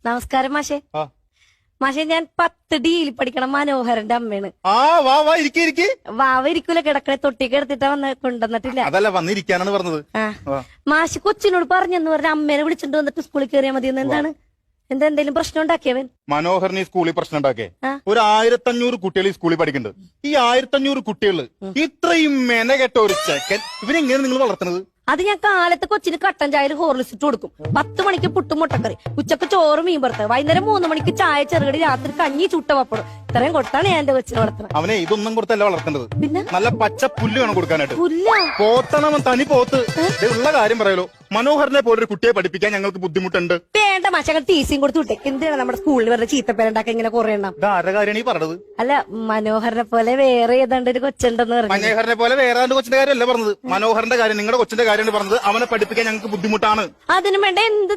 നമസ്കാരം മാഷെ. മാഷെ, ഞാൻ 10D പഠിക്കണ മനോഹരന്റെ അമ്മയാണ്. വാവ ഇരിക്കൂല, കിടക്കണ തൊട്ടിക്ക് എടുത്തിട്ടാ കൊണ്ടുവന്നിട്ടില്ല. അതല്ല വന്നിരിക്കാനാണ് പറഞ്ഞത്. മാഷ് കൊച്ചിനോട് പറഞ്ഞെന്ന് പറഞ്ഞ അമ്മേനെ വിളിച്ചിട്ട് വന്നിട്ട് സ്കൂളിൽ കയറിയാൽ മതി. എന്താണ് എന്തെങ്കിലും പ്രശ്നം ഉണ്ടാക്കിയവൻ? മനോഹരന് ഈ സ്കൂളിൽ പ്രശ്നം ഉണ്ടാക്കിയേ. ഒരു 1500 കുട്ടികൾ ഈ സ്കൂളിൽ പഠിക്കുന്നുണ്ട്. ഈ 1500 കുട്ടികള് ഇത്രയും മെനകെട്ട ഒരു ചെക്കൻ ഇവരെങ്ങനെ നിങ്ങൾ വളർത്തുന്നത്? അത് ഞാൻ കാലത്ത് കൊച്ചിന് കട്ടൻ ചായ ഹോർലിക്സ് ഇട്ട് കൊടുക്കും. 10 മണിക്ക് പുട്ടും മുട്ടക്കറി, ഉച്ചക്ക് ചോറ് മീൻ പുറത്ത്, വൈകുന്നേരം 3 മണിക്ക് ചായ ചെറുകടി, രാത്രി കഞ്ഞി ചുട്ട പപ്പടും. ഇത്രയും കൊടുത്താണ് ഞാൻ എന്റെ കൊച്ചിനെ വളർത്തുന്നത്. അവനെ ഇതൊന്നും കൊടുത്തല്ല വളർത്തേണ്ടത്. പിന്നെ നല്ല പച്ച പുല്ല് വേണം കൊടുക്കാനായിട്ട്. പുല്ല പോത്തണവൻ തനി പോത്ത്. ഉള്ള കാര്യം പറയലോ, മനോഹരനെ പോലെ ഒരു കുട്ടിയെ പഠിപ്പിക്കാൻ ഞങ്ങൾക്ക് ബുദ്ധിമുട്ടുണ്ട്. വേണ്ട മാഷങ്ങൾ ടീസിയും കൊടുത്ത് വിട്ടേ. എന്തിനാണ് നമ്മുടെ സ്കൂളിൽ വെറുതെ ചീത്തപ്പേരുണ്ടാക്കാൻ ഇങ്ങനെ കുറെ എണ്ണം? ആരുടെ കാര്യമാണ് ഈ പറഞ്ഞത്? അല്ല, മനോഹരനെ പോലെ വേറെ ഏതാണ്ട് ഒരു കൊച്ചുണ്ടെന്ന് പറഞ്ഞു. മനോഹരനെ പോലെ വേറെ കൊച്ചിന്റെ കാര്യമല്ല പറഞ്ഞത്. മനോഹരന്റെ കാര്യം, നിങ്ങളുടെ കൊച്ചിന്റെ കാര്യമാണ് പറഞ്ഞത്. അവനെ പഠിപ്പിക്കാൻ ഞങ്ങൾക്ക് ബുദ്ധിമുട്ടാണ്. അതിനു വേണ്ട എന്ത്